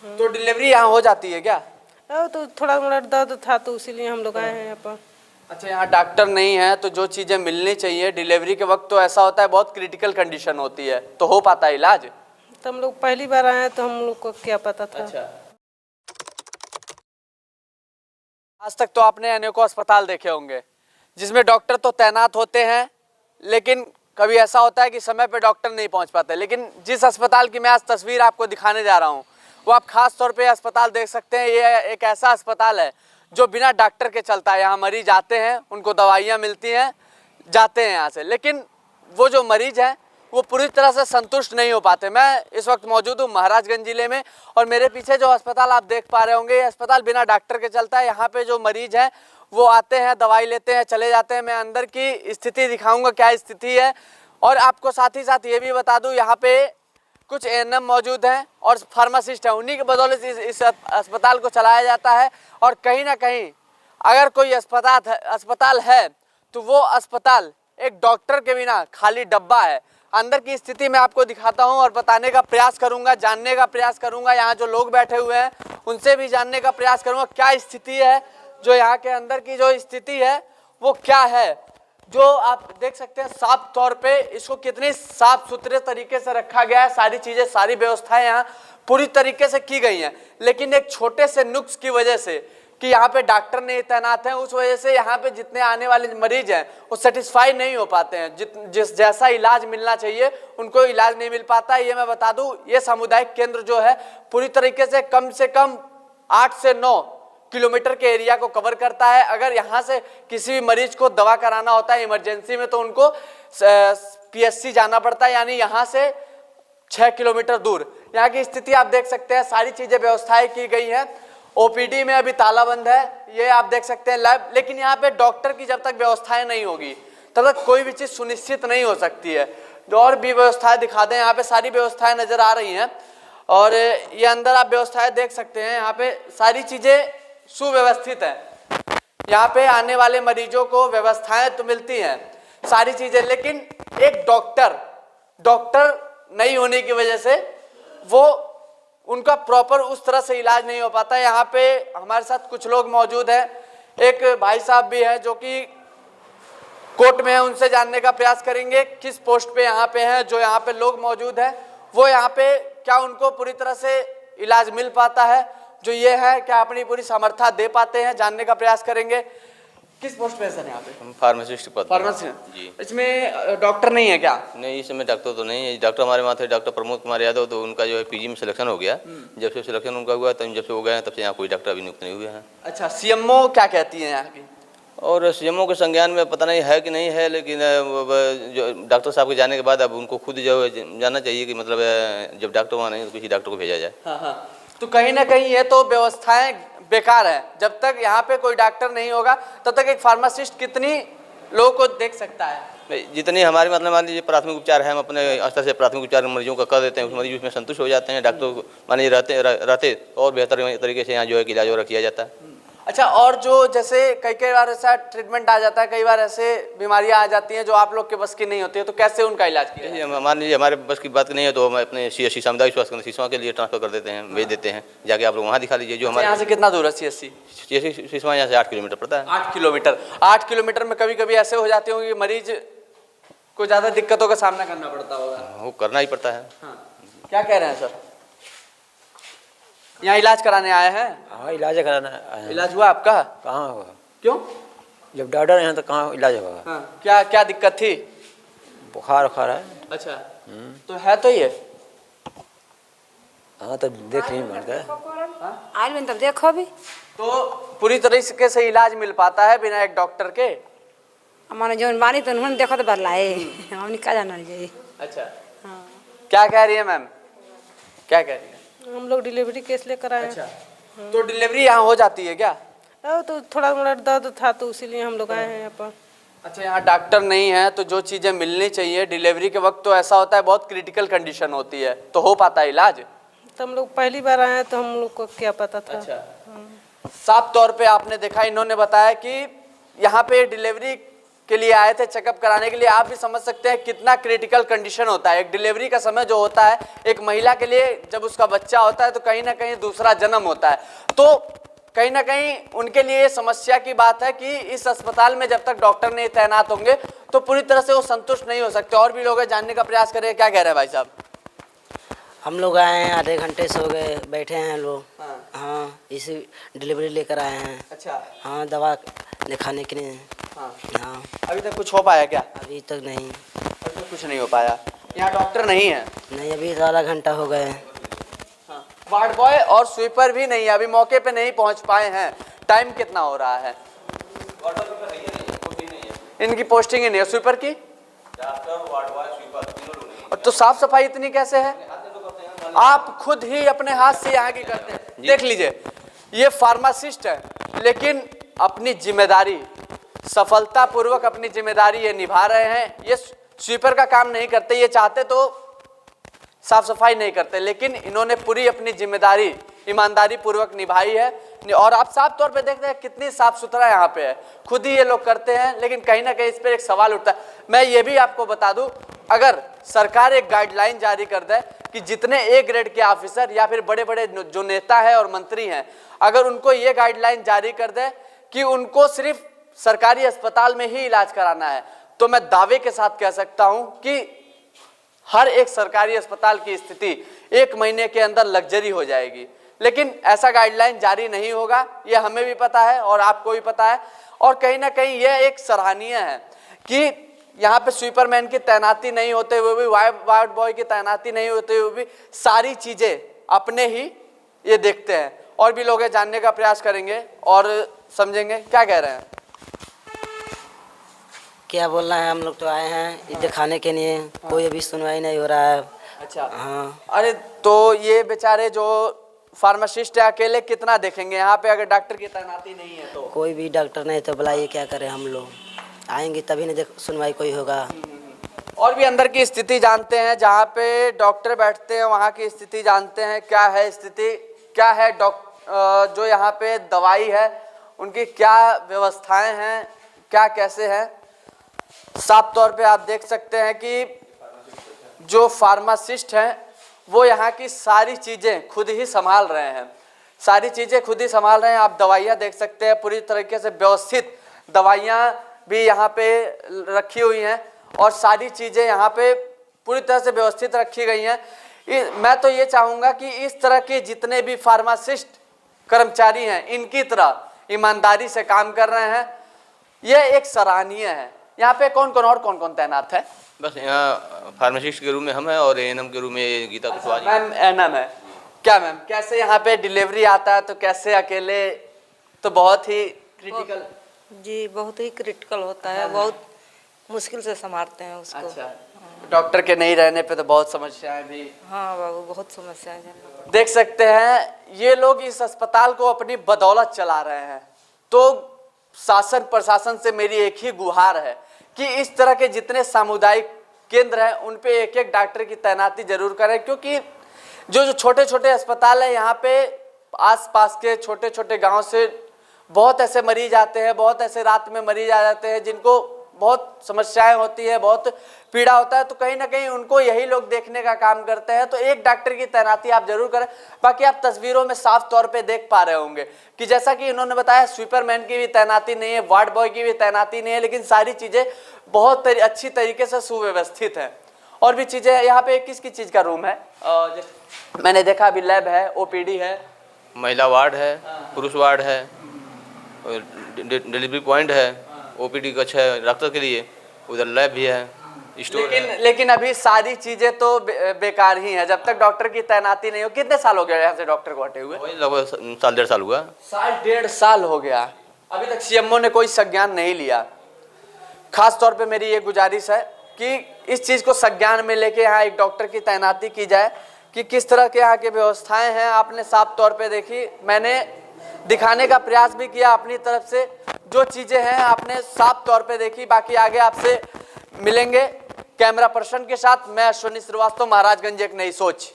तो डिलीवरी यहाँ हो जाती है क्या? तो थोड़ा मोड़ा दर्द था तो इसीलिए हम लोग आए हैं यहाँ पर। अच्छा, यहाँ डॉक्टर नहीं है तो जो चीज़ें मिलनी चाहिए डिलीवरी के वक्त तो ऐसा होता है बहुत क्रिटिकल कंडीशन होती है, तो हो पाता है इलाज? तो हम लोग पहली बार आए हैं तो हम लोग को क्या पता था। अच्छा, आज तक तो आपने अनेकों अस्पताल देखे होंगे जिसमें डॉक्टर तो तैनात होते हैं, लेकिन कभी ऐसा होता है कि समय पे डॉक्टर नहीं पहुंच पाते। लेकिन जिस अस्पताल की मैं आज तस्वीर आपको दिखाने जा रहा हूं वो आप खास तौर पे अस्पताल देख सकते हैं। ये एक ऐसा अस्पताल है जो बिना डॉक्टर के चलता है। यहाँ मरीज आते हैं, उनको दवाइयाँ मिलती हैं, जाते हैं यहाँ से, लेकिन वो जो मरीज हैं वो पूरी तरह से संतुष्ट नहीं हो पाते। मैं इस वक्त मौजूद हूँ महाराजगंज जिले में और मेरे पीछे जो अस्पताल आप देख पा रहे होंगे ये अस्पताल बिना डॉक्टर के चलता है। यहाँ पे जो मरीज हैं वो आते हैं, दवाई लेते हैं, चले जाते हैं। मैं अंदर की स्थिति दिखाऊंगा क्या स्थिति है, और आपको साथ ही साथ ये भी बता दूं यहाँ पे कुछ एएनएम मौजूद हैं और फार्मासिस्ट हैं। उन्हीं की बदौलत इस अस्पताल को चलाया जाता है। और कहीं ना कहीं अगर कोई अस्पताल है तो वो अस्पताल एक डॉक्टर के बिना खाली डब्बा है। अंदर की स्थिति मैं आपको दिखाता हूं और बताने का प्रयास करूंगा, जानने का प्रयास करूंगा। यहाँ जो लोग बैठे हुए हैं उनसे भी जानने का प्रयास करूंगा क्या स्थिति है, जो यहाँ के अंदर की जो स्थिति है वो क्या है। जो आप देख सकते हैं साफ तौर पे इसको कितनी साफ सुथरे तरीके से रखा गया है। सारी चीजें, सारी व्यवस्थाएं यहाँ पूरी तरीके से की गई हैं, लेकिन एक छोटे से नुक्स की वजह से कि यहाँ पे डॉक्टर नहीं तैनात हैं, उस वजह से यहाँ पे जितने आने वाले मरीज हैं वो सेटिस्फाई नहीं हो पाते हैं। जिस जैसा इलाज मिलना चाहिए उनको इलाज नहीं मिल पाता है। ये मैं बता दूं, ये सामुदायिक केंद्र जो है पूरी तरीके से कम 8 से 9 किलोमीटर के एरिया को कवर करता है। अगर यहाँ से किसी भी मरीज को दवा कराना होता है इमरजेंसी में तो उनको पीएससी जाना पड़ता है, यानी यहाँ से 6 किलोमीटर दूर। यहाँ की स्थिति आप देख सकते हैं, सारी चीजें व्यवस्थाएं की गई हैं। ओपीडी में अभी ताला बंद है, ये आप देख सकते हैं लैब, लेकिन यहाँ पे डॉक्टर की जब तक व्यवस्थाएं नहीं होगी तब तक कोई भी चीज सुनिश्चित नहीं हो सकती है। जो और भी व्यवस्थाएं दिखा दें, यहाँ पे सारी व्यवस्थाएं नजर आ रही हैं और ये अंदर आप व्यवस्थाएं देख सकते हैं। यहाँ पे सारी चीजें सुव्यवस्थित है। यहाँ पे आने वाले मरीजों को व्यवस्थाएं तो मिलती हैं सारी चीजें, लेकिन एक डॉक्टर नहीं होने की वजह से वो उनका प्रॉपर उस तरह से इलाज नहीं हो पाता। यहाँ पे हमारे साथ कुछ लोग मौजूद हैं, एक भाई साहब भी हैं जो कि कोर्ट में है, उनसे जानने का प्रयास करेंगे किस पोस्ट पे यहाँ पे हैं। जो यहाँ पे लोग मौजूद हैं वो यहाँ पे क्या उनको पूरी तरह से इलाज मिल पाता है, जो ये है क्या अपनी पूरी समर्था दे पाते हैं, जानने का प्रयास करेंगे। किस पोस्ट पे है सर यहाँ पे? फार्मासिस्ट पद। फार्मासिस्ट जी। इसमें डॉक्टर नहीं है क्या? नहीं, इस समय डॉक्टर तो नहीं है। डॉक्टर हमारे वहाँ थे डॉक्टर प्रमोद कुमार यादव, तो उनका जो है पीजी में सिलेक्शन हो गया। जब से सिलेक्शन उनका हुआ तब जब से हो गए तब से यहाँ कोई डॉक्टर अभी नियुक्त नहीं हुए हैं। अच्छा, सीएमओ क्या कहती है यहाँ की? और सीएमओ के संज्ञान में पता नहीं है कि नहीं है, लेकिन जो डॉक्टर साहब के जाने के बाद अब उनको खुद जो जानना चाहिए कि मतलब जब डॉक्टर वहाँ नहीं तो किसी डॉक्टर को भेजा जाए। हाँ, तो कहीं ना कहीं ये तो व्यवस्थाएं बेकार है। जब तक यहाँ पे कोई डॉक्टर नहीं होगा तब तक एक फार्मासिस्ट कितनी लोगों को देख सकता है। जितनी हमारी मतलब मान लीजिए प्राथमिक उपचार है, हम अपने स्तर से प्राथमिक उपचार मरीजों का कर देते हैं, उस मरीज उसमें संतुष्ट हो जाते हैं। डॉक्टर मान लीजिए रहते और बेहतर तरीके से यहाँ जो है कि इलाज वगैरह किया जाता है। अच्छा, और जो जैसे कई बार ऐसा ट्रीटमेंट आ जाता है, कई बार ऐसे बीमारियां आ जाती हैं जो आप लोग के बस की नहीं होती है, तो कैसे उनका इलाज किया जाए? मान लीजिए हमारे बस की बात नहीं है तो हम अपने सीएससी सामुदायिक स्वास्थ्य केंद्र सिसवा के लिए ट्रांसफर कर देते हैं, भेज देते हैं, जाके आप लोग वहाँ दिखा लीजिए। जो हमारे यहाँ से कितना दूर है सीएससी? सिसवा यहाँ से 8 किलोमीटर पड़ता है। 8 किलोमीटर में कभी कभी ऐसे हो जाते होंगे कि मरीज को ज्यादा दिक्कतों का सामना करना पड़ता होगा। वो करना ही पड़ता है। क्या कह रहे हैं सर? यहाँ इलाज कराने आए हैं? हाँ, इलाज कराना है। इलाज हुआ आपका? कहाँ हुआ? क्यों? जब डॉक्टर यहाँ तो कहाँ इलाज होगा? हाँ, क्या दिक्कत थी? बुखार है। अच्छा, तो है तो ये। हाँ, तो देख नहीं मारता आइल में तब देखो भी तो पूरी तरीके से इलाज मिल पाता है बिना एक डॉक्टर के? हमारे जो बानी तो उन्होंने देखो तो बदलाए हमने क्या जाना चाहिए। अच्छा, हाँ, क्या कह रही है मैम? क्या कह रही है? हम लोग डिलीवरी केस लेकर आए हैं। अच्छा, तो डिलीवरी यहाँ हो जाती है क्या? तो थोड़ा मोड़ा दर्द था तो इसीलिए हम लोग आए हैं यहाँ पर। अच्छा, यहाँ डॉक्टर नहीं है तो जो चीजें मिलनी चाहिए डिलीवरी के वक्त तो ऐसा होता है बहुत क्रिटिकल कंडीशन होती है, तो हो पाता है इलाज? तो हम लोग पहली बार आए हैं तो हम लोग को क्या पता था। अच्छा, साफ तौर पे आपने देखा, इन्होंने बताया कि यहाँ पे डिलीवरी के लिए आए थे, चेकअप कराने के लिए। आप भी समझ सकते हैं कितना क्रिटिकल कंडीशन होता है। एक डिलीवरी का समय जो होता है एक महिला के लिए, जब उसका बच्चा होता है तो कहीं ना कहीं दूसरा जन्म होता है, तो कहीं ना कहीं उनके लिए ये समस्या की बात है कि इस अस्पताल में जब तक डॉक्टर नहीं तैनात होंगे तो पूरी तरह से वो संतुष्ट नहीं हो सकते। और भी लोग जानने का प्रयास करें, क्या कह रहे हैं भाई साहब? हम लोग आए हैं, आधे घंटे से हो गए, बैठे हैं लोग। हाँ, इसी डिलीवरी लेकर आए हैं। अच्छा। हाँ, दवा दिखाने के लिए। हाँ। अभी तक कुछ हो पाया क्या? अभी तक नहीं। अभी तक कुछ नहीं हो पाया। यहाँ डॉक्टर नहीं है? नहीं, अभी तो आधा घंटा हो गए। वार्ड बॉय और स्वीपर भी नहीं है, अभी मौके पे नहीं पहुंच पाए हैं। टाइम कितना हो रहा है? इनकी पोस्टिंग ही नहीं है। स्वीपर की? तो साफ सफाई इतनी कैसे है? आप खुद ही अपने हाथ से यहाँ की करते हैं। देख लीजिए, ये फार्मासिस्ट है लेकिन अपनी जिम्मेदारी सफलतापूर्वक अपनी जिम्मेदारी ये निभा रहे हैं। ये स्वीपर का काम नहीं करते, ये चाहते तो साफ सफाई नहीं करते, लेकिन इन्होंने पूरी अपनी जिम्मेदारी ईमानदारी पूर्वक निभाई है। और आप साफ तौर पे देखते हैं कितनी साफ सुथरा यहाँ पे है, खुद ही ये लोग करते हैं। लेकिन कहीं ना कहीं इस पर एक सवाल उठता है। मैं ये भी आपको बता दूं, अगर सरकार एक गाइडलाइन जारी कर दे कि जितने ए ग्रेड के ऑफिसर या फिर बड़े बड़े जो नेता है और मंत्री हैं, अगर उनको ये गाइडलाइन जारी कर दे कि उनको सिर्फ सरकारी अस्पताल में ही इलाज कराना है, तो मैं दावे के साथ कह सकता हूं कि हर एक सरकारी अस्पताल की स्थिति 1 महीने के अंदर लग्जरी हो जाएगी। लेकिन ऐसा गाइडलाइन जारी नहीं होगा, ये हमें भी पता है और आपको भी पता है। और कहीं ना कहीं यह एक सराहनीय है कि यहाँ पे स्वीपरमैन की तैनाती नहीं होते हुए भी, वार्ड बॉय की तैनाती नहीं होते हुए भी सारी चीजें अपने ही ये देखते हैं। और भी लोग जानने का प्रयास करेंगे और समझेंगे, क्या कह रहे हैं? क्या बोलना है, हम लोग तो आए हैं दिखाने के लिए। कोई अभी सुनवाई नहीं हो रहा है। अच्छा। हाँ। अरे तो ये बेचारे जो फार्मासिस्ट है अकेले कितना देखेंगे यहाँ पे, अगर डॉक्टर की तैनाती नहीं है तो? कोई भी डॉक्टर नहीं तो बुलाइए, क्या करें हम लोग? आएंगे तभी ना सुनवाई कोई होगा। और भी अंदर की स्थिति जानते हैं, जहाँ पे डॉक्टर बैठते हैं वहाँ की स्थिति जानते हैं। क्या है स्थिति, क्या है जो यहाँ पे दवाई है उनकी क्या व्यवस्थाएं हैं, क्या कैसे है? साफ तौर पे आप देख सकते हैं कि जो फार्मासिस्ट हैं वो यहाँ की सारी चीज़ें खुद ही संभाल रहे हैं, सारी चीज़ें खुद ही संभाल रहे हैं। आप दवाइयाँ देख सकते हैं, पूरी तरीके से व्यवस्थित दवाइयाँ भी यहाँ पे रखी हुई हैं और सारी चीज़ें यहाँ पे पूरी तरह से व्यवस्थित रखी गई हैं। मैं तो ये चाहूँगा कि इस तरह के जितने भी फार्मासिस्ट कर्मचारी हैं इनकी तरह ईमानदारी से काम कर रहे हैं, ये एक सराहनीय है। यहाँ पे कौन कौन तैनात है? बस यहाँ फार्मासिस्ट के रूम में हम हैं और एएनएम के रूम में गीता कुशवाहा जी। मैम एएनएम है क्या? मैम कैसे यहाँ पे डिलीवरी आता है तो कैसे अकेले, तो बहुत ही क्रिटिकल? जी, बहुत ही क्रिटिकल होता है, बहुत मुश्किल से संभालते हैं उसको। अच्छा। डॉक्टर के नहीं रहने पे तो बहुत समस्याएं भी। हाँ बाबू, बहुत समस्याएं हैं। देख सकते हैं ये लोग इस अस्पताल को अपनी बदौलत चला रहे हैं। तो शासन प्रशासन से मेरी एक ही गुहार है कि इस तरह के जितने सामुदायिक केंद्र हैं उन पे एक एक डॉक्टर की तैनाती जरूर करें, क्योंकि जो छोटे छोटे अस्पताल है यहाँ पे आसपास के छोटे छोटे गांव से बहुत ऐसे मरीज आते हैं, बहुत ऐसे रात में मरीज आ जाते हैं जिनको बहुत समस्याएं होती है, बहुत पीड़ा होता है। तो कहीं ना कहीं उनको यही लोग देखने का काम करते हैं। तो एक डॉक्टर की तैनाती आप जरूर करें। बाकी आप तस्वीरों में साफ तौर पे देख पा रहे होंगे कि जैसा कि इन्होंने बताया, स्वीपरमैन की भी तैनाती नहीं है, वार्ड बॉय की भी तैनाती नहीं है, लेकिन सारी चीज़ें बहुत अच्छी तरीके से सुव्यवस्थित हैं। और भी चीज़ें यहाँ पे किसकी चीज़ का रूम है? मैंने देखा अभी लैब है, ओपीडी है, महिला वार्ड है, पुरुष वार्ड है, डिलीवरी पॉइंट है, ओपीडी कक्ष है डॉक्टर के लिए, उधर लैब भी है, स्टोर है। लेकिन अभी सारी चीजें तो बेकार ही हैं जब तक डॉक्टर की तैनाती नहीं हो। कितने साल हो गए यहाँ से डॉक्टर को हटे हुए? लगभग 1.5 साल हुआ। 1.5 साल हो गया, अभी तक सीएमओ ने कोई संज्ञान नहीं लिया। खास तौर पे मेरी ये गुजारिश है कि इस चीज को संज्ञान में लेके यहाँ एक डॉक्टर की तैनाती की जाए कि किस तरह के यहाँ की व्यवस्थाएं हैं। आपने साफ तौर पे देखी, मैंने दिखाने का प्रयास भी किया अपनी तरफ से, जो चीजें हैं आपने साफ तौर पे देखी। बाकी आगे आपसे मिलेंगे कैमरा पर्सन के साथ। मैं अश्विनी श्रीवास्तव, महाराजगंज एक नई सोच।